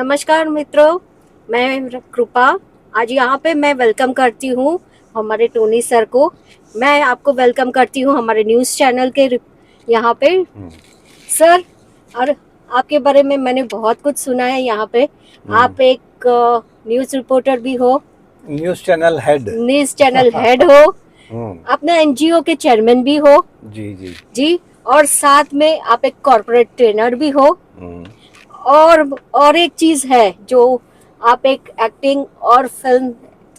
नमस्कार मित्रों, मैं कृपा। आज यहाँ पे मैं वेलकम करती हूँ हमारे टोनी सर को। मैं आपको वेलकम करती हूँ हमारे न्यूज़ चैनल के यहाँ पे। सर, और आपके बारे में मैंने बहुत कुछ सुना है यहाँ पे। आप एक न्यूज़ रिपोर्टर भी हो, न्यूज़ चैनल हेड हो, अपना एनजीओ के चेयरमैन भी हो। जी, और साथ में आप एक कॉर्पोरेट ट्रेनर भी हो। और एक चीज है जो आप एक एक्टिंग और फिल्म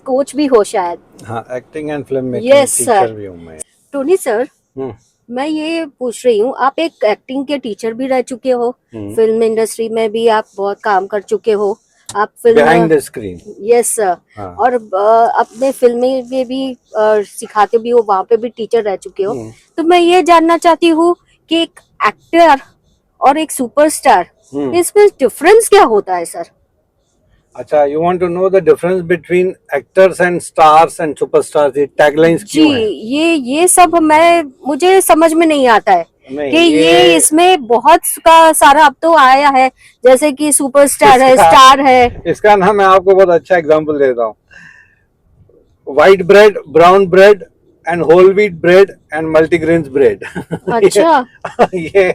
कोच भी हो शायद। हाँ, acting and film making teacher भी हूँ मैं। टोनी सर, मैं ये पूछ रही हूँ, आप एक एक्टिंग के टीचर भी रह चुके हो, फिल्म इंडस्ट्री में भी आप बहुत काम कर चुके हो। आप film behind the screen. Yes sir. और अपने फिल्म में भी सिखाते भी हो, वहाँ पे भी टीचर रह चुके हो। तो मैं ये जानना चाहती हूँ कि एक एक्टर और एक सुपरस्टार, इसमें डिफरेंस क्या होता है सर? अच्छा, you want to know the difference between actors and stars and superstars, ये टैगलाइंस क्यों है? ये सब मुझे समझ में नहीं आता है कि ये इसमें बहुत का सारा अब तो आया है, जैसे कि सुपरस्टार है, स्टार है। इसका ना मैं आपको बहुत अच्छा एग्जांपल देता हूँ। White bread, brown bread and whole wheat bread and multigrains bread. अच्छा। ये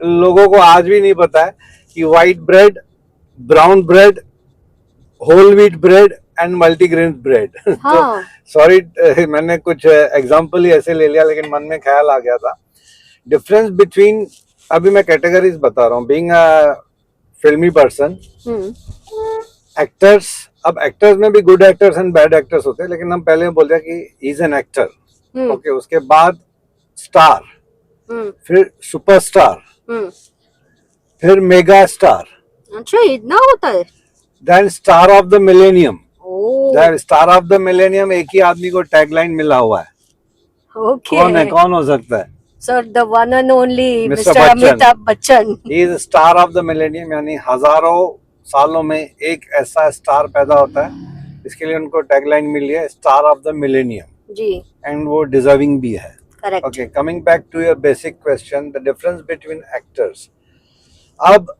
लोगों को आज भी नहीं पता है कि white bread, brown bread, whole wheat bread and multigrain bread. हाँ। तो सॉरी, मैंने कुछ एग्जांपल ही ऐसे ले लिया, लेकिन मन में ख्याल आ गया था। डिफरेंस बिटवीन, अभी मैं कैटेगरीज बता रहा हूँ। बीइंग अ फिल्मी पर्सन, एक्टर्स, अब एक्टर्स में भी good actors and bad actors होते हैं, लेकिन हम पहले बोलते हैं कि he is an actor. Okay, उसके बाद स्टार, फिर सुपरस्टार, फिर मेगा स्टार। अच्छा, इतना होता है? Then star of the millennium. Star of the millennium एक ही आदमी को टैगलाइन मिला हुआ है। कौन है, कौन हो सकता है? Sir, the one and only mister Amitabh Bachchan. He is star of the millennium, यानी हजारों सालों में एक ऐसा स्टार पैदा होता है, इसके लिए उनको टैगलाइन मिली है star of the millennium ji. And वो डिजर्विंग भी है। Correct. Okay, coming back to your basic question, the difference between actors. अब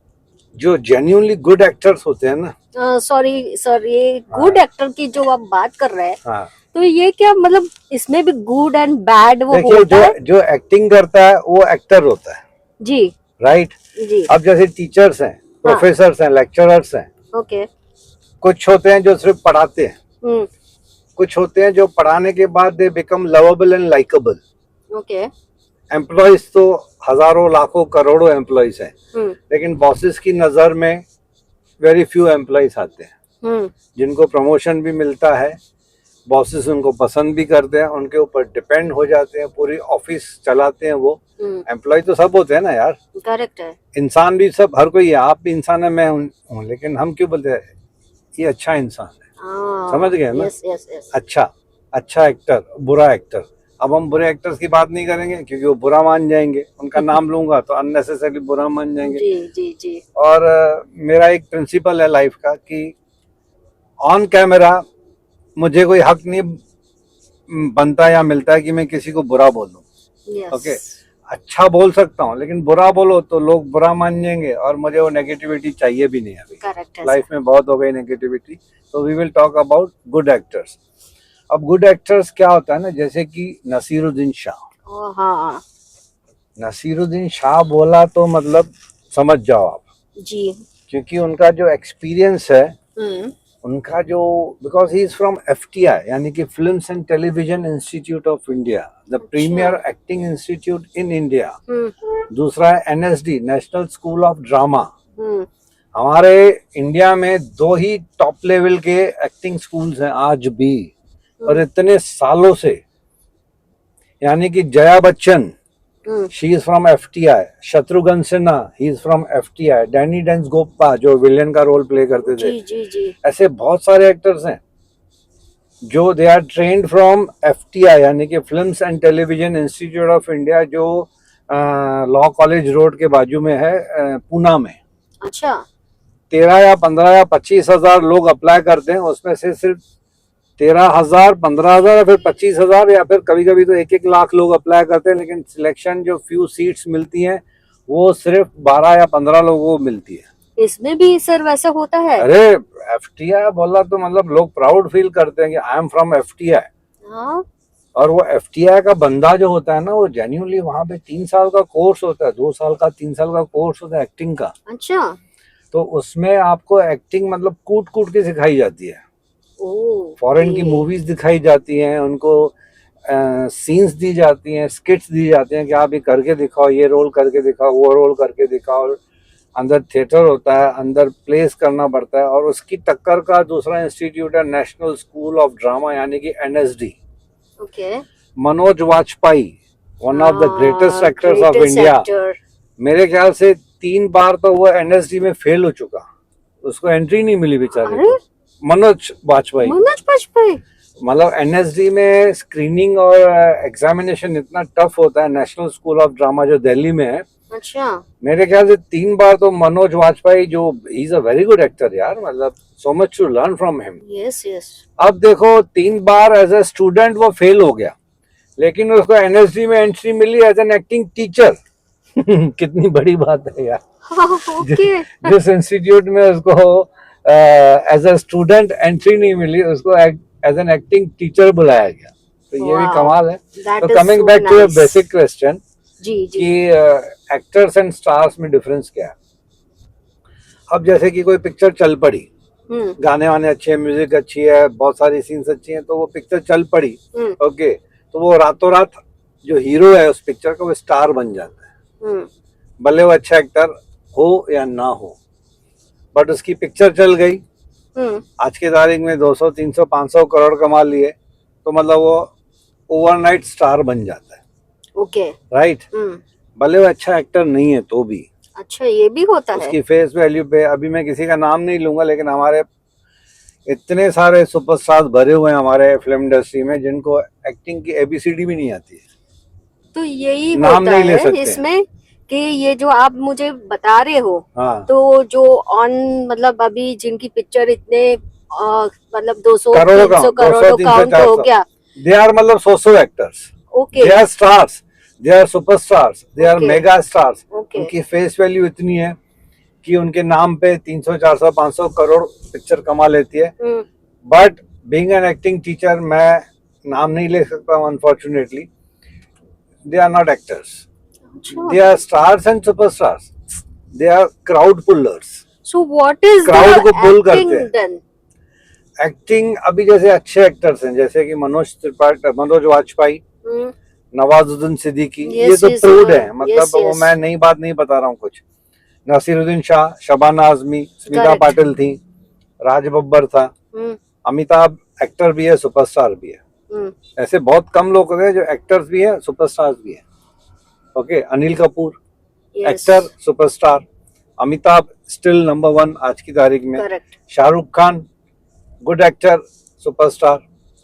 जो जेन्युइनली गुड एक्टर्स होते हैं ना, सॉरी सर, ये गुड एक्टर की जो आप बात कर रहे हैं, तो ये क्या मतलब इसमें भी गुड एंड बैड वो होता है? जो एक्टिंग करता है वो एक्टर होता है जी। राइट जी। अब जैसे टीचर्स हैं, प्रोफेसर्स हैं, लेक्चरर्स हैं। ओके। कुछ होते हैं जो सिर्फ पढ़ाते हैं, कुछ होते हैं जो पढ़ाने के बाद they become lovable and likeable. Okay. Employees तो हजारों लाखों करोड़ों एम्प्लॉयज हैं, लेकिन बॉसेस की नजर में वेरी फ्यू एम्प्लॉयज आते हैं जिनको प्रमोशन भी मिलता है, बॉसेस उनको पसंद भी करते हैं, उनके ऊपर डिपेंड हो जाते हैं, पूरी ऑफिस चलाते हैं वो। एम्प्लॉय तो सब होते हैं ना यार। करेक्ट है। इंसान भी सब, हर कोई है, आप भी इंसान है, मैं हूँ, लेकिन हम क्यों बोलते हैं ये अच्छा इंसान है? समझ गए ना? अच्छा एक्टर, बुरा एक्टर। अब हम बुरे एक्टर्स की बात नहीं करेंगे क्योंकि वो बुरा मान जाएंगे, उनका नाम लूंगा तो अननेसेसरी बुरा मान जाएंगे। जी। और मेरा एक प्रिंसिपल है लाइफ का कि ऑन कैमरा मुझे कोई हक नहीं बनता या मिलता है कि मैं किसी को बुरा बोल दूं। ओके, अच्छा बोल सकता हूँ, लेकिन बुरा बोलो तो लोग बुरा मान जाएंगे और मुझे वो नेगेटिविटी चाहिए भी नहीं। अभी लाइफ में बहुत हो गई नेगेटिविटी, तो we will talk about good actors. अब गुड एक्टर्स क्या होता है ना, जैसे कि नसीरुद्दीन शाह। नसीरुद्दीन शाह बोला तो मतलब समझ जाओ आप जी, क्योंकि उनका जो एक्सपीरियंस है, उनका जो, because he is from FTI, यानी कि films and television institute of India, the premier acting institute in India. दूसरा है NSD, national school of drama. हमारे इंडिया में 2 ही टॉप लेवल के एक्टिंग स्कूल्स हैं आज भी, और इतने सालों से। यानी कि Jaya Bachchan, she is from FTI, Shatrughan Sinha, he is from FTI, Danny Denzongpa जो विलेन का रोल प्ले करते थे। जी। ऐसे बहुत सारे एक्टर्स हैं जो they are trained from FTI, यानी कि films and television institute of India, जो लॉ कॉलेज रोड के बाजू में है, पूना में। अच्छा। 13 या 15 या 25 हजार लोग अप्लाई करते हैं, उसमें से सिर्फ 13,000, 15,000 या फिर 25,000 या फिर कभी कभी तो 1-1 लाख लोग अप्लाई करते हैं, लेकिन सिलेक्शन जो फ्यू सीट्स मिलती हैं वो सिर्फ 12 या 15 लोगों को मिलती है। इसमें भी सर वैसा होता है? अरे एफटीआई बोला तो मतलब लोग प्राउड फील करते हैं कि आई एम फ्रॉम एफटीआई। हाँ। और वो एफटीआई का बंदा जो होता है ना, वो जेन्युइनली वहां पे 3 साल का कोर्स होता है, 2 साल का 3 साल का कोर्स होता है एक्टिंग का। अच्छा। तो उसमें आपको एक्टिंग मतलब कूट कूट के सिखाई जाती है। फॉरेन की मूवीज दिखाई जाती हैं उनको, सीन्स दी जाती हैं, स्किट्स दी जाते हैं कि आप ये करके दिखाओ, ये रोल करके दिखाओ, वो रोल करके दिखाओ। अंदर थिएटर होता है, अंदर प्लेस करना पड़ता है। और उसकी टक्कर का दूसरा इंस्टीट्यूट है नेशनल स्कूल ऑफ ड्रामा, यानी कि NSD. Okay. Manoj Vajpayee, one of the greatest actors of India. मेरे ख्याल से 3 बार तो वो एनएसडी में फेल हो चुका, उसको एंट्री नहीं मिली बेचारे को। मनोज वाजपेयी मतलब एनएसडी में स्क्रीनिंग और एग्जामिनेशन इतना टफ होता है, नेशनल स्कूल ऑफ ड्रामा जो दिल्ली में है। अच्छा। मेरे ख्याल से 3 बार तो मनोज वाजपेयी, जो he is a very good actor यार, मतलब so much to learn from him. Yes yes. अब देखो 3 बार एज अ स्टूडेंट वो फेल हो गया, लेकिन उसको एनएसडी में एंट्री मिली एज एन एक्टिंग टीचर। कितनी बड़ी बात है यार। जिस इंस्टीट्यूट में उसको एज अ स्टूडेंट एंट्री नहीं मिली, उसको एज एन एक्टिंग टीचर बुलाया गया। तो ये भी कमाल है। तो coming back to your basic question कि एक्टर्स एंड स्टार्स में डिफरेंस क्या है। अब जैसे कि कोई पिक्चर चल पड़ी, गाने वाने अच्छे हैं, म्यूजिक अच्छी है, बहुत सारी सीन्स अच्छी हैं, तो वो पिक्चर चल पड़ी, ओके, तो वो रातों रात जो हीरो है उस पिक्चर का वो स्टार बन जाता है, भले वो अच्छा एक्टर हो या ना हो, बट उसकी पिक्चर चल गई। आज के तारीख में 200, 300, 500 करोड़ कमा लिए, तो मतलब वो ओवरनाइट स्टार बन जाता है। ओके। राइट। भले वो अच्छा एक्टर नहीं है तो भी। अच्छा, ये भी होता है। उसकी फेस वैल्यू पे, अभी मैं किसी का नाम नहीं लूंगा, लेकिन हमारे इतने सारे सुपरस्टार भरे हुए हैं हमारे फिल्म इंडस्ट्री में जिनको एक्टिंग की एबीसीडी भी नहीं आती है। तो यही नाम होता नहीं ले है सकते इसमें कि ये जो आप मुझे बता रहे हो, हाँ, तो जो ऑन मतलब अभी जिनकी पिक्चर इतने मतलब 200 करोड़ों 300 करोड़ों काउंट हो गया, दे आर मतलब so actors, okay, they are stars, they are superstars, they are Okay. Mega stars. Okay. उनकी फेस वैल्यू इतनी है कि उनके नाम पे 300, 400, 500 करोड़ पिक्चर कमा लेती है। But being an acting teacher, मैं नाम नहीं ले सकता हूँ unfortunately. They are not actors, they are stars and superstars, they are crowd pullers. So what is crowd को पुल करते हैं। देन एक्टिंग अभी जैसे अच्छे एक्टर्स हैं, जैसे कि मनोज वाजपेयी, नवाजुद्दीन सिद्दीकी, ये तो प्रूव्ड है, मतलब वो मैं नई बात नहीं बता रहा हूँ कुछ। नसीरुद्दीन शाह, शबाना आजमी, स्मिता पाटिल थी, राज बब्बर था, अमिताभ एक्टर भी है, सुपरस्टार भी है। ऐसे बहुत कम लोग हैं जो एक्टर्स भी हैं, सुपरस्टार्स भी हैं। Okay, Anil Kapoor actor, superstar. Amitabh still number 1 आज की तारीख में। Shahrukh Khan good actor, superstar.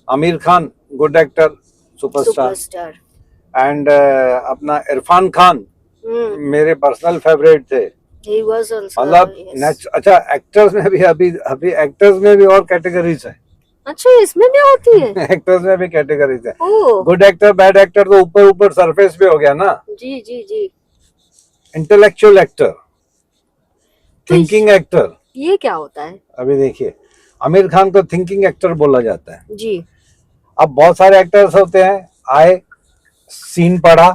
Aamir Khan good actor, superstar. And अपना इरफान खान मेरे पर्सनल फेवरेट थे। मतलब अच्छा, एक्टर्स में भी अभी एक्टर्स में भी और कैटेगरीज है। अच्छा, इसमें भी होती है? एक्टर्स में भी कैटेगरीज है। गुड एक्टर, बैड एक्टर तो ऊपर ऊपर सरफेस पे हो गया ना। जी जी जी। इंटेलेक्चुअल एक्टर, थिंकिंग एक्टर, ये क्या होता है? अभी देखिए, आमिर खान को थिंकिंग एक्टर बोला जाता है जी। अब बहुत सारे एक्टर्स होते हैं, आए, सीन पढ़ा,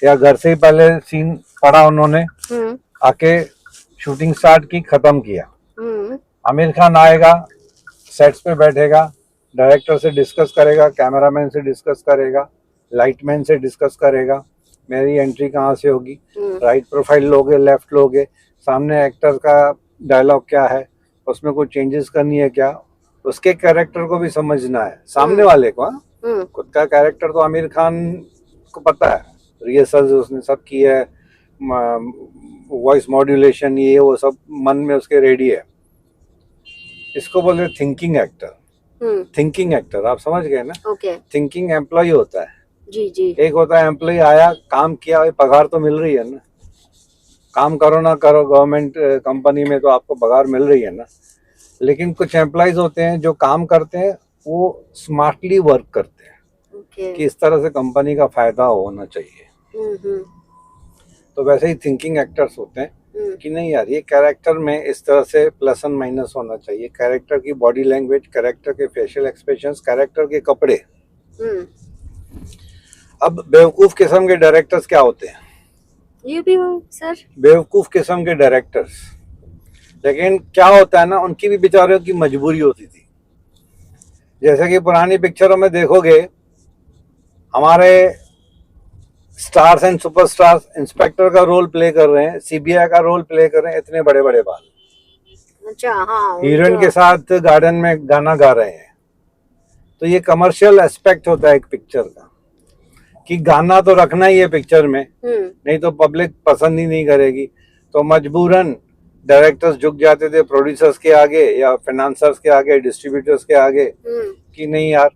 या घर से ही पहले सीन पढ़ा उन्होंने, आके शूटिंग स्टार्ट की, खत्म किया। आमिर खान आएगा, सेट्स पे बैठेगा, डायरेक्टर से डिस्कस करेगा, कैमरामैन से डिस्कस करेगा, लाइटमैन से डिस्कस करेगा, मेरी एंट्री कहाँ से होगी, राइट प्रोफाइल लोगे, लेफ्ट लोगे, सामने एक्टर का डायलॉग क्या है, उसमें कोई चेंजेस करनी है क्या, उसके कैरेक्टर को भी समझना है, सामने वाले को। खुद का कैरेक्टर तो आमिर खान को पता है, रिहर्सल उसने सब की है, वॉइस मॉड्यूलेशन, ये वो सब मन में उसके रेडी है। इसको बोलते हैं थिंकिंग एक्टर। थिंकिंग एक्टर आप समझ गए ना? ओके। थिंकिंग एम्प्लॉय होता है। जी जी। एक होता है एम्प्लॉय आया, काम किया, पगार तो मिल रही है ना, काम करो ना करो गवर्नमेंट कंपनी में तो आपको पगार मिल रही है ना। लेकिन कुछ एम्प्लॉयज होते हैं जो काम करते हैं वो स्मार्टली वर्क करते हैं, कि इस तरह से कंपनी का फायदा होना चाहिए। तो वैसे ही थिंकिंग एक्टर्स होते हैं कि नहीं यार, ये कैरेक्टर में इस तरह से प्लस एंड माइनस होना चाहिए, कैरेक्टर की बॉडी लैंग्वेज, कैरेक्टर के फेशियल एक्सप्रेशंस, कैरेक्टर के कपड़े। अब बेवकूफ किस्म के डायरेक्टर्स क्या होते हैं, ये भी हो सर। बेवकूफ किस्म के डायरेक्टर्स, लेकिन क्या होता है ना, उनकी भी बेचारों की मजबूरी होती थी। जैसे कि पुरानी पिक्चरों में देखोगे, हमारे स्टार्स एंड सुपरस्टार्स इंस्पेक्टर का रोल प्ले कर रहे हैं, सीबीआई का रोल प्ले कर रहे हैं, इतने बड़े बड़े बाल, अच्छा हाँ, हीरोइन के साथ गार्डन में गाना गा रहे हैं। तो ये कमर्शियल एस्पेक्ट होता है एक पिक्चर का, कि गाना तो रखना ही है पिक्चर में, नहीं तो पब्लिक पसंद ही नहीं करेगी। तो मजबूरन डायरेक्टर्स झुक जाते थे प्रोड्यूसर्स के आगे या फाइनेंसर्स के आगे, डिस्ट्रीब्यूटर्स के आगे, कि नहीं यार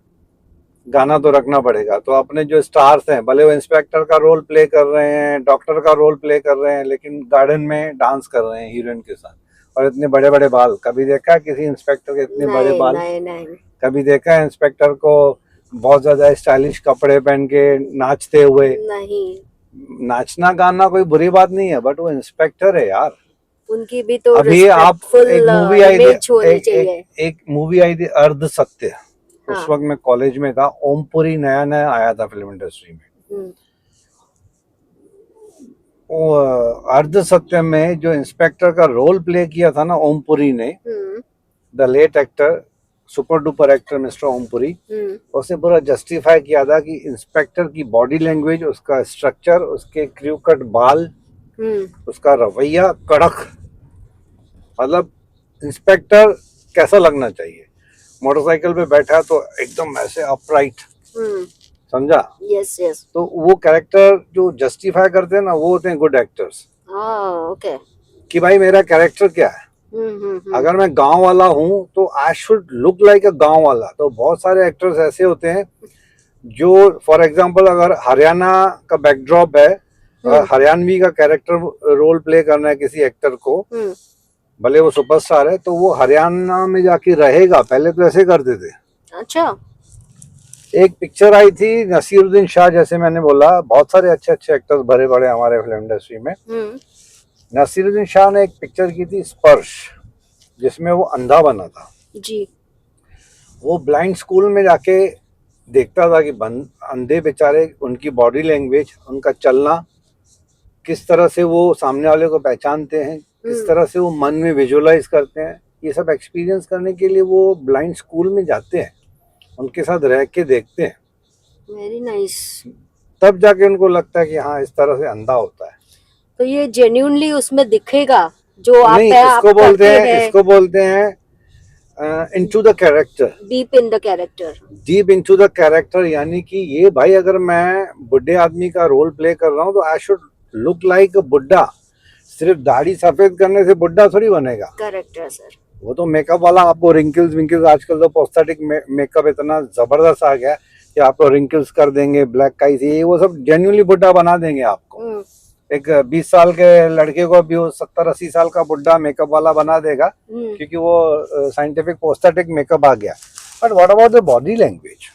गाना तो रखना पड़ेगा। तो अपने जो स्टार्स हैं, भले वो इंस्पेक्टर का रोल प्ले कर रहे हैं, डॉक्टर का रोल प्ले कर रहे हैं, लेकिन गार्डन में डांस कर रहे हैं हीरोइन के साथ, और इतने बड़े बड़े बाल। कभी देखा है किसी इंस्पेक्टर के इतने बड़े बाल? नहीं। कभी देखा है इंस्पेक्टर को बहुत ज्यादा स्टाइलिश कपड़े पहन के नाचते हुए? नहीं। नाचना गाना कोई बुरी बात नहीं है, बट वो इंस्पेक्टर है यार। उनकी भी तो अभी आप एक मूवी आई थी, एक मूवी आई थी अर्ध सत्य। हाँ। उस वक्त मैं कॉलेज में था, ओमपुरी नया नया आया था फिल्म इंडस्ट्री में। वो अर्ध सत्य में जो इंस्पेक्टर का रोल प्ले किया था ना ओमपुरी ने, the late actor, super duper actor mister Om Puri, उसने पूरा जस्टिफाई किया था कि इंस्पेक्टर की बॉडी लैंग्वेज, उसका स्ट्रक्चर, उसके क्रू कट बाल, उसका रवैया कड़क, मतलब इंस्पेक्टर कैसा लगना चाहिए। मोटरसाइकिल पे बैठा तो एकदम ऐसे अपराइट, समझा? Yes yes. तो वो कैरेक्टर जो जस्टिफाई करते हैं ना, वो होते हैं गुड एक्टर्स। ओके। कि भाई मेरा कैरेक्टर क्या है, अगर मैं गांव वाला हूं तो आई शुड लुक लाइक अ गांव वाला। तो बहुत सारे एक्टर्स ऐसे होते हैं जो, फॉर एग्जांपल अगर हरियाणा का बैकड्रॉप है, हरियाणवी का कैरेक्टर रोल प्ले करना है किसी एक्टर को, भले वो सुपरस्टार है, तो वो हरियाणा में जाके रहेगा। पहले तो ऐसे करते थे। अच्छा। एक पिक्चर आई थी नसीरुद्दीन शाह, जैसे मैंने बोला, बहुत सारे अच्छे अच्छे एक्टर्स भरे पड़े हमारे फिल्म इंडस्ट्री में। नसीरुद्दीन शाह ने एक पिक्चर की थी स्पर्श, जिसमें वो अंधा बना था जी। वो ब्लाइंड स्कूल में जाके देखता था कि अंधे बेचारे, उनकी बॉडी लैंग्वेज, उनका चलना, किस तरह से वो सामने वाले को पहचानते हैं, किस तरह से वो मन में विजुअलाइज करते हैं। ये सब एक्सपीरियंस करने के लिए वो ब्लाइंड स्कूल में जाते हैं, उनके साथ रह के देखते हैं। Very nice. तब जाके उनको लगता है कि हाँ इस तरह से अंधा होता है। तो ये जेन्युइनली उसमें दिखेगा जो आप नहीं, इसको बोलते हैं into the character, deep in the character. Deep into the character, यानी कि ये भाई अगर मैं बुढ़े आदमी का रोल प्ले कर रहा हूँ तो आई शुड लुक लाइक अ बुड्ढा। सिर्फ दाढ़ी सफेद करने से बुड्ढा थोड़ी बनेगा। करेक्ट है सर। वो तो मेकअप वाला आपको रिंकल्स विंकल्स, आजकल तो प्रोस्थेटिक मेकअप इतना जबरदस्त आ गया कि आपको रिंकल्स कर देंगे, ब्लैक काई से, वो सब जेन्युइनली बुड्ढा बना देंगे आपको। एक 20 साल के लड़के को भी वो 70-80 साल का बुड्ढा मेकअप वाला बना देगा, क्योंकि वो साइंटिफिक प्रोस्थेटिक मेकअप आ गया। But what about the body language,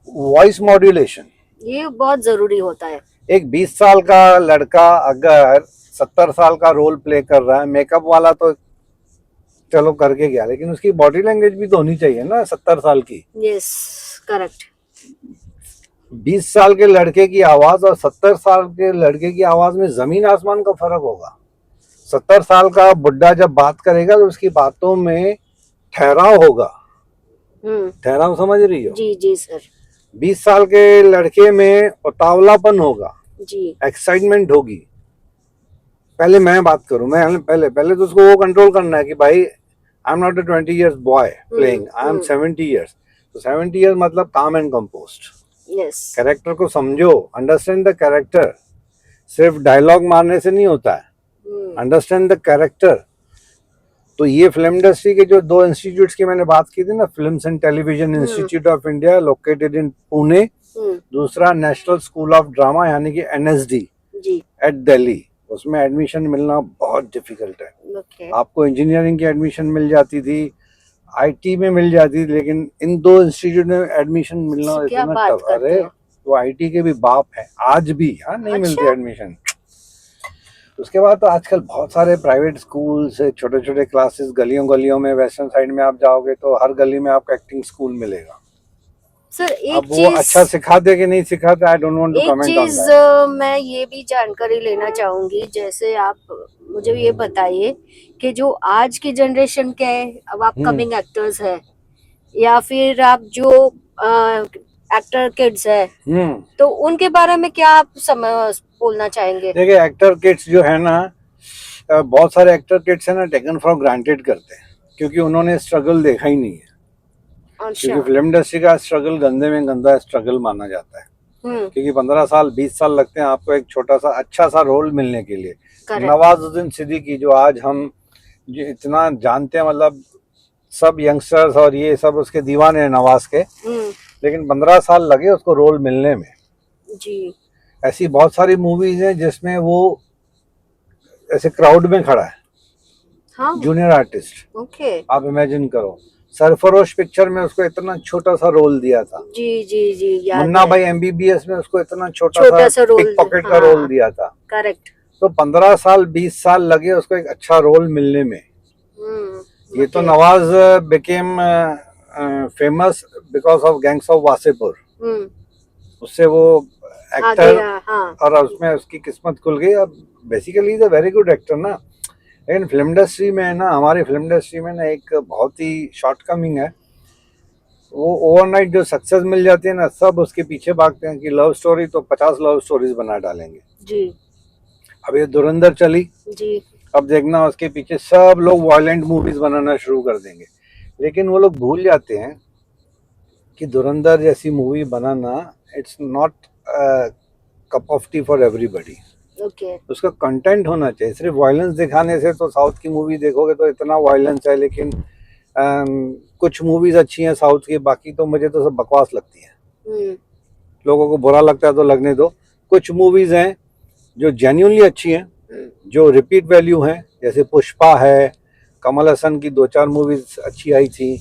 voice modulation, ये बहुत जरूरी होता है। एक 20 साल का लड़का अगर 70 साल का रोल प्ले कर रहा है, मेकअप वाला तो चलो करके गया, लेकिन उसकी बॉडी लैंग्वेज भी तो होनी चाहिए ना 70 साल की। Yes correct. 20 साल के लड़के की आवाज और 70 साल के लड़के की आवाज में जमीन आसमान का फर्क होगा। 70 साल का बुड्ढा जब बात करेगा तो उसकी बातों में ठहराव होगा। ठहराव समझ रही हो? जी जी सर। 20 साल के लड़के में उतावलापन होगा जी, एक्साइटमेंट होगी। पहले मैं बात करूं, मैं पहले तो उसको वो कंट्रोल करना है कि भाई आई am not a 20 years boy playing, I am 70 years। तो 70 years मतलब काम एंड कंपोस्ट। यस। कैरेक्टर को समझो, अंडरस्टैंड द कैरेक्टर। सिर्फ डायलॉग मारने से नहीं होता है, अंडरस्टैंड द कैरेक्टर। तो ये फिल्म इंडस्ट्री के जो 2 इंस्टीट्यूट्स की मैंने बात की थी ना, films and television institute of India located in Pune, दूसरा नेशनल स्कूल ऑफ ड्रामा यानी कि NSD एट दिल्ली, उसमें एडमिशन मिलना बहुत डिफिकल्ट है। आपको इंजीनियरिंग की एडमिशन मिल जाती थी, IT में मिल जाती थी, लेकिन इन 2 इंस्टीट्यूट में एडमिशन मिलना इतना टफ। अरे वो IT के भी बाप है आज भी, हाँ नहीं मिलती एडमिशन। उसके बाद तो आजकल बहुत सारे प्राइवेट स्कूल्स, छोटे छोटे क्लासेस, गलियों गलियों में, वेस्टर्न साइड में आप जाओगे तो हर गली में आपको एक्टिंग स्कूल मिलेगा। सर एक अब वो चीज, अच्छा सिखाते कि नहीं सिखाते, आई डोंट वांट टू एक कमेंट ऑन चीज दैट। मैं ये भी जानकारी लेना चाहूंगी, जैसे आप मुझे ये बताइए कि जो आज की जनरेशन के अब अपकमिंग एक्टर्स है या फिर आप जो एक्टर किड्स है, तो उनके बारे में क्या आप बोलना चाहेंगे? देखिए, एक्टर किड्स जो है ना, बहुत सारे एक्टर किड्स है ना, टेकन फॉर ग्रांटेड करते हैं क्योंकि उन्होंने स्ट्रगल देखा ही नहीं है। अच्छा। क्योंकि फिल्म इंडस्ट्री का स्ट्रगल गंदे में गंदा स्ट्रगल माना जाता है। क्योंकि 15 साल 20 साल लगते हैं आपको एक छोटा सा अच्छा सा रोल मिलने के लिए। नवाजुद्दीन सिद्दीकी जो आज हम जो इतना जानते हैं, मतलब सब यंगस्टर्स और ये सब उसके दीवाने हैं नवाज के, लेकिन 15 साल लगे उसको रोल मिलने में जी। ऐसी बहुत सारी मूवीज हैं जिसमें वो ऐसे क्राउड में खड़ा है। हाँ? Junior artist. ओके। आप इमेजिन करो, सरफरोश पिक्चर में उसको इतना छोटा सा रोल दिया था। जी जी जी, याद मुन्ना है। भाई MBBS में उसको इतना छोटा सा पिक पॉकेट का रोल दिया था। करेक्ट। तो 15 साल 20 साल लगे उसको एक अच्छा रोल मिलने में। ये तो Nawaz became famous because of gangs of Wasseypur. उससे वो एक्टर, और उसमें उसकी किस्मत खुल गई। अब basically is a very good actor ना, लेकिन फिल्म इंडस्ट्री में ना, हमारी फिल्म इंडस्ट्री में ना एक बहुत ही शॉर्टकमिंग है, वो ओवरनाइट जो सक्सेस मिल जाती है ना, सब उसके पीछे भागते हैं कि लव स्टोरी तो 50 लव स्टोरीज बना डालेंगे जी। अब ये धुरंधर चली जी, अब देखना उसके पीछे सब लोग वायलेंट मूवीज बनाना शुरू कर देंगे, लेकिन वो लोग भूल जाते हैं कि धुरंधर जैसी movie banana it's not cup of T for everybody. Okay, उसका कंटेंट होना चाहिए। सिर्फ वायलेंस दिखाने से तो, साउथ की मूवी देखोगे तो इतना वायलेंस है, लेकिन कुछ मूवीज अच्छी हैं साउथ की, बाकी तो मुझे तो सब बकवास लगती हैं। लोगों को बुरा लगता है तो लगने दो। कुछ मूवीज हैं जो जेन्युइनली अच्छी हैं, जो रिपीट वैल्यू हैं, जैसे पुष्पा है, कमल हसन की 2-4 मूवीज अच्छी आई थी,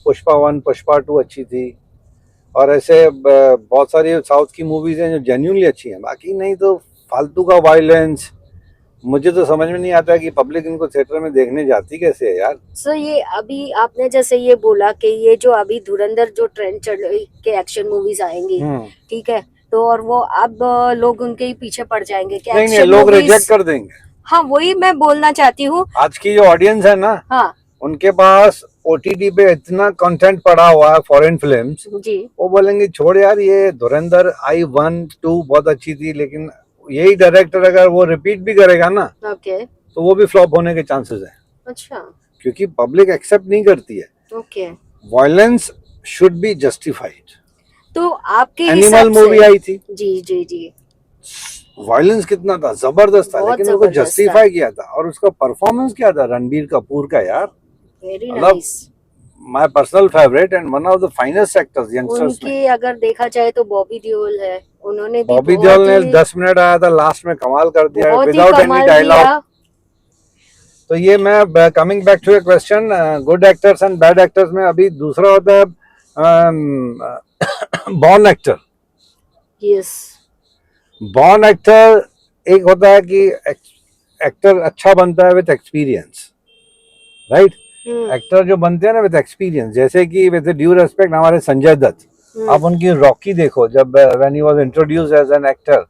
पुष्पा 1 पुष्पा 2 अच्छी थी, और ऐसे बहुत सारी साउथ की मूवीज हैं जो जेन्युइनली अच्छी हैं। बाकी नहीं तो फालतू का वायलेंस, मुझे तो समझ में नहीं आता कि पब्लिक इनको थिएटर में देखने जाती कैसे है यार। सो ये अभी आपने जैसे ये बोला कि ये जो अभी धुरंधर जो ट्रेंड चल रही के एक्शन मूवीज आएंगी, ठीक है, तो और वो अब लोग उनके ही पीछे पड़ जाएंगे कि नहीं, लोग रिजेक्ट कर देंगे। हाँ, वही मैं बोलना चाहती हूँ। आज की जो ऑडियंस है ना, हाँ, उनके पास OTT पे इतना कंटेंट पड़ा हुआ है फॉरेन फिल्म्स जी, वो बोलेंगे छोड़ यार, ये धुरंधर आई 1 2 बहुत अच्छी थी, लेकिन यही डायरेक्टर अगर वो रिपीट भी करेगा ना, ओके, तो वो भी फ्लॉप होने के चांसेस है। अच्छा, क्योंकि पब्लिक एक्सेप्ट नहीं करती है। Okay, violence should be justified. तो आपके एनिमल मूवी आई थी जी जी जी, वायलेंस कितना था, जबरदस्त था, लेकिन उसको जस्टिफाई किया था, और उसका परफॉर्मेंस क्या था रणबीर कपूर का यार, very nice, my personal favourite and one of the finest actors youngsters में। उनकी अगर देखा जाए तो बॉबी देओल है, उन्होंने भी बॉबी देओल ने 10 मिनट आया था, लास्ट में कमाल कर दिया विदाउट एनी डायलॉग। तो ये मैं coming back to your question, good actors and bad actors में अभी दूसरा होता है born actor. Yes, born actor एक होता है कि एक्टर अच्छा बनता है विद एक्सपीरियंस, राइट। एक्टर जो बनते हैं ना विद एक्सपीरियंस, जैसे कि विद ड्यू रेस्पेक्ट हमारे संजय दत्त, आप उनकी रॉकी देखो, जब when he was introduced as an actor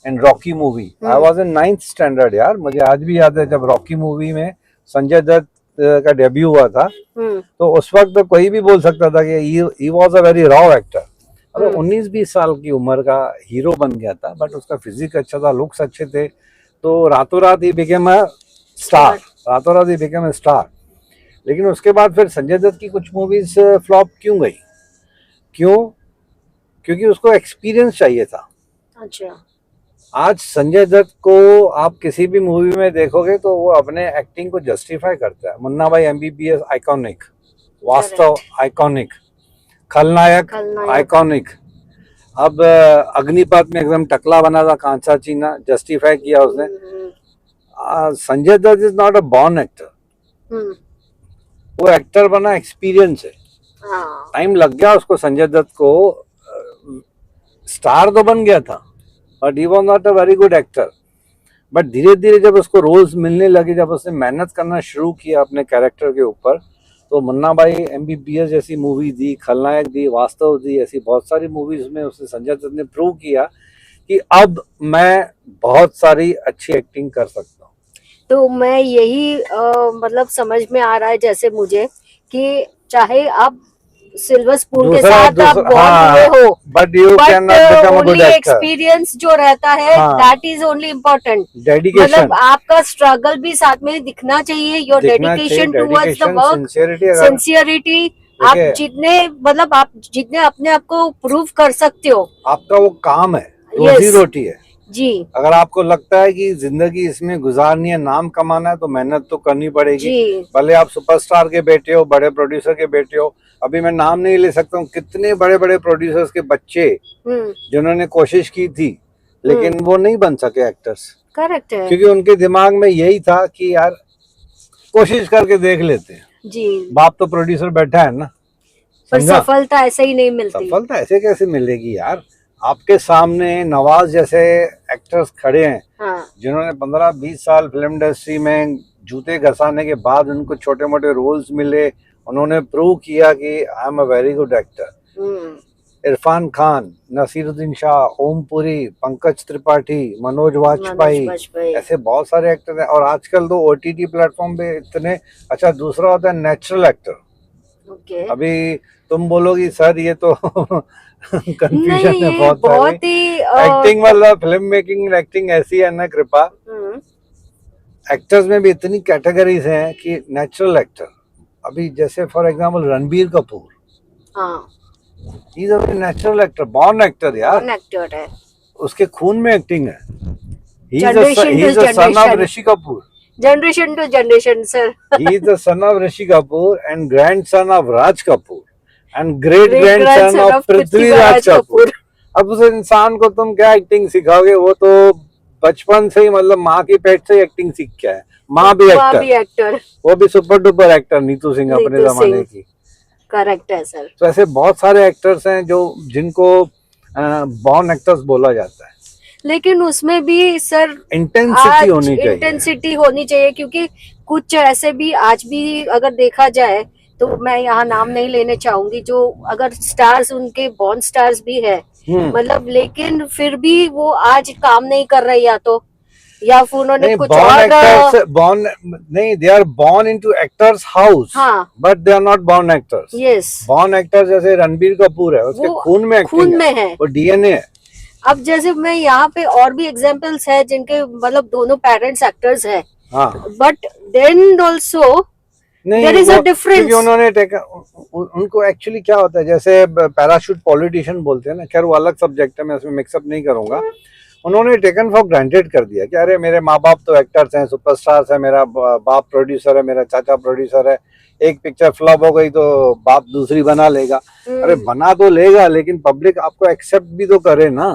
in Rocky movie, I was in 9th standard यार, मुझे आज भी याद है जब रॉकी मूवी में संजय दत्त का डेब्यू हुआ था, तो उस वक्त तो कोई भी बोल सकता था कि he was a very raw actor. अगर 19-20 साल की उम्र का हीरो बन गया था, बट उसका फिजिक अच्छा था, लुक्स अच्छे थे, तो रातों रात ही बिकेम अ स्टार, रातों रात ही बिकेम अ स्टार। लेकिन उसके बाद फिर संजय दत्त की कुछ मूवीज फ्लॉप क्यों गई? क्यों? क्योंकि उसको एक्सपीरियंस चाहिए था। अच्छा, आज संजय दत्त को आप किसी भी मूवी में देखोगे तो वो अपने एक्टिंग को जस्टिफाई करता है। मुन्ना भाई MBBS आइकॉनिक, वास्तव आइकॉनिक, खलनायक आइकॉनिक, अब अग्निपथ में एकदम टकला बना था, कांचा चीना, जस्टिफाई किया उसने। Sanjay Dutt is not a born actor, वो एक्टर बना एक्सपीरियंस है। टाइम लग गया उसको, संजय दत्त को, स्टार तो बन गया था, but he was not a very good actor. But धीरे धीरे जब उसको रोल्स मिलने लगे, जब उसने मेहनत करना शुरू किया अपने कैरेक्टर के ऊपर, तो मुन्ना भाई MBBS जैसी मूवी दी, खलनायक दी, वास्तव दी, ऐसी बहुत सारी मूवीज में उसने, संजय दत्त ने प्रूव किया कि अब मैं बहुत सारी अच्छी एक्टिंग कर सकता हूँ। तो मैं यही मतलब समझ में आ रहा है जैसे मुझे कि चाहे आप सिल्वर स्पून के साथ आप बॉर्न हुए हो, but you can not become a good only actor. Experience जो रहता है that is only important. Dedication, मतलब आपका स्ट्रगल भी साथ में दिखना चाहिए, your dedication towards the work, sincerity. आप जितने अपने आप को प्रूव कर सकते हो, आपका वो काम है, रोजी रोटी है जी। अगर आपको लगता है कि जिंदगी इसमें गुजारनी है, नाम कमाना है, तो मेहनत तो करनी पड़ेगी। भले आप सुपरस्टार के बेटे हो, बड़े प्रोड्यूसर के बेटे हो, अभी मैं नाम नहीं ले सकता हूँ, कितने बड़े बड़े प्रोड्यूसर्स के बच्चे जिन्होंने कोशिश की थी लेकिन वो नहीं बन सके एक्टर्स। करेक्ट है, क्योंकि उनके दिमाग में यही था कि यार कोशिश करके देख लेते हैं जी। बाप तो प्रोड्यूसर बैठा है ना, पर सफलता ऐसे ही नहीं मिलती। सफलता ऐसे कैसे मिलेगी यार? आपके सामने नवाज जैसे एक्टर्स खड़े हैं, जिन्होंने 15-20 साल फिल्म इंडस्ट्री में जूते घसाने के बाद उनको छोटे मोटे रोल्स मिले, उन्होंने प्रूव किया कि I am a very good actor. Irrfan Khan, Naseeruddin Shah, Om Puri, Pankaj Tripathi, Manoj Vajpayee, ऐसे बहुत सारे एक्टर हैं। और आजकल तो OTT प्लेटफॉर्म पे इतने। अच्छा, दूसरा होता है नेचुरल एक्टर। अभी तुम बोलोगी सर ये तो कंफ्यूजन है बहुत ही एक्टिंग वाला, फिल्म मेकिंग एक्टिंग ऐसी है ना कृपा, एक्टर्स में भी इतनी कैटेगरीज हैं कि नेचुरल एक्टर, अभी जैसे for example Ranbir Kapoor, he is a natural actor, born actor यार, बॉर्न एक्टर है, उसके खून में एक्टिंग है। He is the son of Rishi Kapoor, generation to generation sir. He is the son of Rishi Kapoor and grandson of Raj Kapoor and great grandson of Prithviraj Kapoor. अब उस इंसान को तुम क्या एक्टिंग सिखाओगे? वो तो बचपन से ही, मतलब माँ की पेट से एक्टिंग सीख के है। माँ भी एक्टर, वो भी super duper actor, Neetu Singh अपने जमाने की। करेक्ट है सर। तो ऐसे बहुत सारे एक्टर्स हैं जो जिनको बॉर्न एक्टर्स बोला जाता है। लेकिन उसमें भी सर इंटेंसिटी होनी चाहिए, क्योंकि कुछ ऐसे भी आज भी अगर देखा जाए तो मैं यहाँ नाम नहीं लेने चाहूंगी, जो अगर स्टार्स उनके बॉर्न स्टार्स भी है, मतलब लेकिन फिर भी वो आज काम नहीं कर रहे, या फिर उन्होंने कुछ और बॉर्न नहीं, they are born into actors house, but they are not born actors. Yes, born actor जैसे रणबीर कपूर है, उसके खून में है, वो DNA है। अब जैसे मैं यहाँ पे और भी एग्जांपल्स है जिनके मतलब दोनों पेरेंट्स एक्टर्स है, but then also there is a difference. उन्होंने उनको एक्चुअली क्या होता है, जैसे पैराशूट पॉलिटिशियन बोलते हैं ना, खैर वो अलग सब्जेक्ट है, मैं उसमें मिक्सअप नहीं करूंगा। उन्होंने टेकन फॉर ग्रांटेड कर दिया कि अरे मेरे माँ बाप तो एक्टर्स हैं, सुपरस्टार्स हैं, मेरा बाप प्रोड्यूसर है, मेरा चाचा प्रोड्यूसर है, एक पिक्चर फ्लॉप हो गई तो बाप दूसरी बना लेगा। अरे बना तो लेगा, लेकिन पब्लिक आपको एक्सेप्ट भी तो करे ना।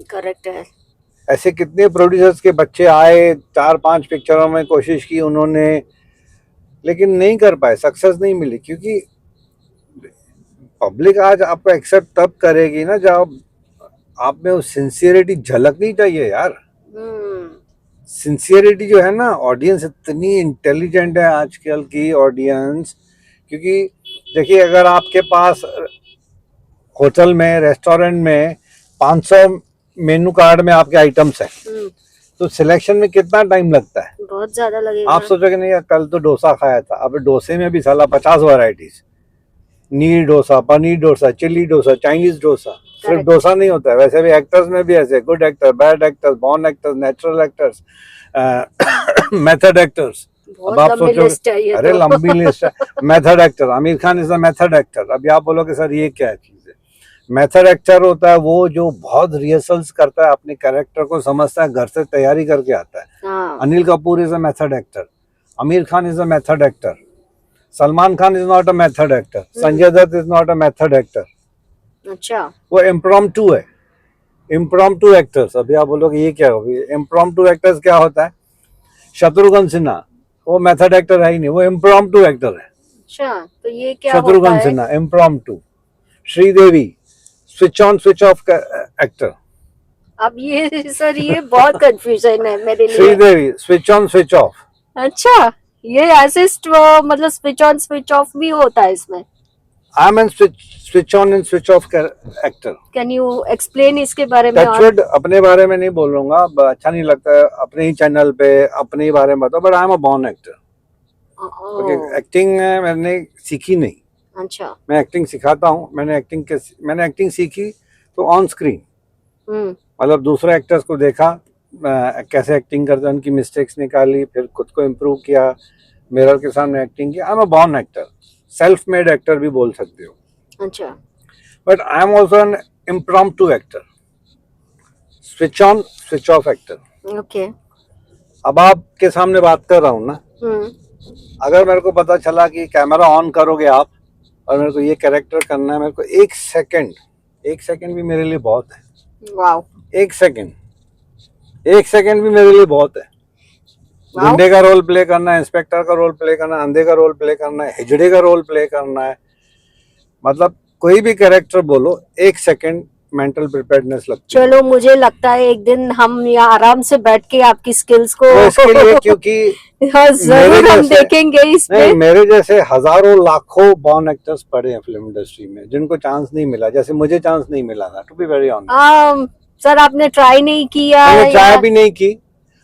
करेक्ट है। ऐसे कितने प्रोड्यूसर्स के बच्चे आए, 4-5 पिक्चरों में कोशिश की उन्होंने, लेकिन नहीं कर पाए, सक्सेस नहीं मिली, क्योंकि पब्लिक आज आपको एक्सेप्ट तब करेगी ना जब आप में वो सिंसियरिटी झलकनी चाहिए यार। सिंसियरिटी जो है ना, ऑडियंस इतनी इंटेलिजेंट है आजकल की ऑडियंस, क्योंकि देखिए अगर आपके पास होटल में, रेस्टोरेंट में 500 मेनू कार्ड में आपके आइटम्स हैं, तो सिलेक्शन में कितना टाइम लगता है? बहुत ज्यादा लगेगा। आप सोचोगे नहीं कल तो डोसा खाया था, अब डोसे में भी साला 50 वैरायटीज, नीर डोसा, पनीर डोसा, चिल्ली डोसा, चाइनीज डोसा, सिर्फ डोसा नहीं होता है। वैसे भी एक्टर्स में भी ऐसे good actor, bad actors, born actors, natural actors, method actors. अब आप सोचोगे अरे लंबी लिस्ट है। Method actor, Aamir Khan is a method actor. अभी आप बोलोगे सर ये क्या चीज है? मेथड एक्टर होता है वो जो बहुत रिहर्सल्स करता है, अपने कैरेक्टर को समझता है, घर से तैयारी करके आता है। Anil Kapoor is a method actor, Aamir Khan is a method actor, Salman Khan is not a method actor, Sanjay Dutt is not a method actor. अच्छा, वो इम्प्रॉम्प्टू है, इम्प्रॉम्प्टू एक्टर्स। अभी आप बोलोगे ये क्या होगी? इम्प्रॉम्प्टू एक्टर्स क्या होता है? शत्रुघ्न सिन्हा वो मेथड एक्टर है ही नहीं, वो इम्प्रॉम्प्टू एक्टर है। अच्छा, तो ये क्या Shatrughan Sinha impromptu. Sridevi switch on switch off actor. अब ये सर ये बहुत कंफ्यूजन है मेरे लिए। Sridevi switch on switch off. अच्छा, ये असिस्ट मतलब स्विच ऑन स्विच ऑफ भी होता है इसमें? I am an switch on and switch off actor. Can you explain इसके बारे में? टचवुड अपने बारे में नहीं बोलूंगा, अच्छा नहीं लगता है अपने ही चैनल पे अपने ही बारे में बताओ, but I am a born actor. Okay, acting मैंने सीखी नहीं। अच्छा। मैं एक्टिंग सिखाता हूँ। मैंने एक्टिंग सीखी तो ऑन स्क्रीन, मतलब दूसरे एक्टर्स को देखा कैसे एक्टिंग करते हैं, उनकी मिस्टेक्स निकाली, फिर खुद को इम्प्रूव किया, मिरर के सामने एक्टिंग किया। आई am a born actor, self made actor भी बोल सकते हो। अच्छा। But I am also an impromptu actor, switch on switch off actor. Okay. अब आपके सामने बात कर रहा हूँ ना, अगर मेरे को पता चला कि कैमरा ऑन करोगे आप और मेरे को ये कैरेक्टर करना है, मेरे को एक सेकंड भी मेरे लिए बहुत है। वाओ। एक सेकंड भी मेरे लिए बहुत है। गुंडे का रोल प्ले करना है, इंस्पेक्टर का रोल प्ले करना है, अंधे का रोल प्ले करना है, हिजड़े का रोल प्ले करना है, मतलब कोई भी कैरेक्टर बोलो, एक सेकंड मेंटल प्रिपेयर्डनेस लगती है। चलो, मुझे लगता है एक दिन हम यहाँ आराम से बैठ के आपकी स्किल्स को तो इसके लिए क्योंकि हाँ, जरूर हम देखेंगे इस पे। नहीं, मेरे जैसे हजारों लाखों बॉर्न एक्टर्स पड़े हैं फिल्म इंडस्ट्री में, जिनको चांस नहीं मिला, जैसे मुझे चांस नहीं मिला था, to be very honest. Sir आपने ट्राई नहीं किया? मैंने ट्राई भी नहीं की,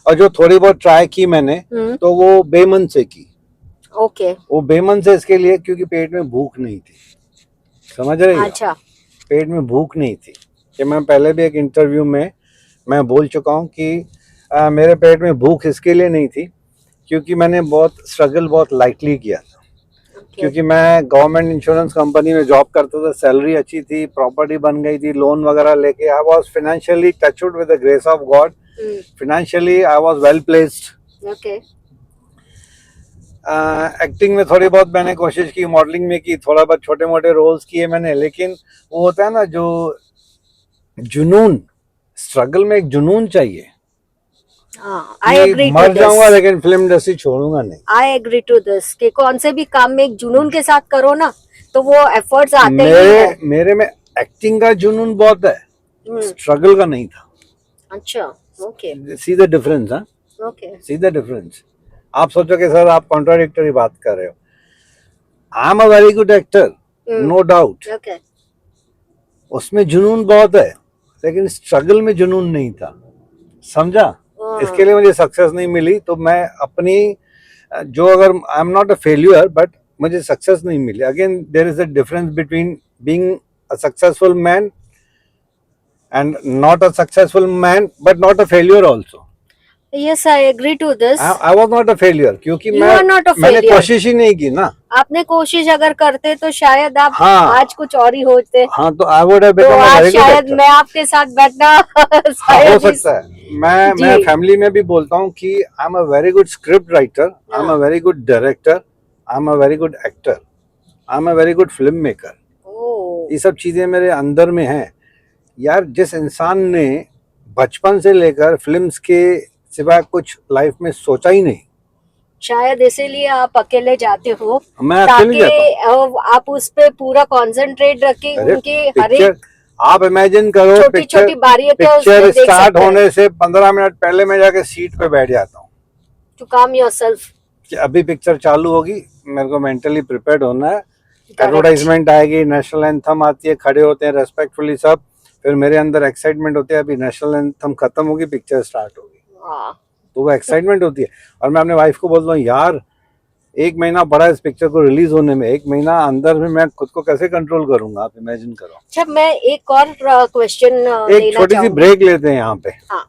और जो थोड़ी बहुत ट्राई की मैंने तो वो बेमन से की। ओके। वो बेमन से इसके लिए क्योंकि पेट में भूख नहीं थी, समझ रही हो? अच्छा। पेट में भूख नहीं थी। कि मैं पहले भी एक इंटरव्यू में मैं बोल चुका हूँ कि मेरे पेट में भूख इसके लिए नहीं थी क्योंकि मैंने बहुत स्ट्रगल बहुत लाइटली किया था। क्योंकि मैं गवर्नमेंट इंश्योरेंस कंपनी में जॉब करता था, सैलरी अच्छी थी, प्रॉपर्टी बन गई थी, लोन वगैरह लेके I was financially touchwood with the grace of God, financially I was well placed. Okay. Acting में थोड़ी बहुत मैंने कोशिश की, मॉडलिंग में की, थोड़ा बहुत छोटे मोटे रोल्स किए मैंने, लेकिन वो होता है ना जो जुनून, स्ट्रगल में एक जुनून चाहिए। आई एग्री, मर जाऊंगा लेकिन फिल्म इंडस्ट्री छोड़ूंगा नहीं। आई एग्री टू दिस कि कौन से भी काम में एक जुनून के साथ करो ना तो वो एफर्ट्स आते ही हैं। मेरे में एक्टिंग का जुनून बहुत है, स्ट्रगल का नहीं था। अच्छा। ओके। See the difference. हाँ, ओके। See the difference. आप सोचो कि सर आप कॉन्ट्राडिक्टरी बात कर रहे हो। I am a very good actor, no doubt. Okay. उसमें जुनून बहुत है, लेकिन स्ट्रगल में जुनून नहीं था, समझा? इसके लिए मुझे सक्सेस नहीं मिली, तो मैं अपनी जो, अगर I am not a failure but मुझे सक्सेस नहीं मिली। Again there is a difference between being a successful man and not a successful man but not a failure also. Yes, I agree to this. I was not a failure क्योंकि मैंने कोशिश ही नहीं की ना। आपने कोशिश अगर करते तो शायद आप आज कुछ और ही होते। हाँ, तो I would have become a very good actor. शायद मैं आपके साथ बैठना हो सकता है। मैं फैमिली में भी बोलता हूँ कि I am a very good script writer, I am a very good director, I am a very good actor, I am a very good film maker. ये सब चीजें मेरे अंदर में हैं यार। जिस इंसान ने बचपन से लेकर फिल्म्स के सिवाय कुछ लाइफ में सोचा ही नहीं, शायद इसीलिए आप अकेले जाते हो। मैं अकेले जाता हूँ। आप उस पे पूरा कंसंट्रेट रखें, उनके हर एक आप इमेजिन करो, पिक्चर स्टार्ट होने से 15 मिनट पहले मैं जाके सीट पे बैठ जाता हूँ टू काम योरसेल्फ कि अभी पिक्चर चालू होगी, मेरे को मेंटली प्रिपेयर्ड होना है। एडवर्टाइजमेंट आएगी, नेशनल एंथम आती है, खड़े होते हैं रेस्पेक्टफुली सब, फिर मेरे अंदर एक्साइटमेंट होती है, अभी नेशनल एंथम खत्म होगी, पिक्चर स्टार्ट होगी, तो वो एक्साइटमेंट होती है। और मैं अपने वाइफ को बोलता हूँ यार 1 महीना पड़ा इस पिक्चर को रिलीज होने में, 1 महीना अंदर में मैं खुद को कैसे कंट्रोल करूंगा, आप इमेजिन करो। अच्छा, मैं एक और क्वेश्चन एक छोटी सी ब्रेक लेते हैं यहाँ पे। हाँ।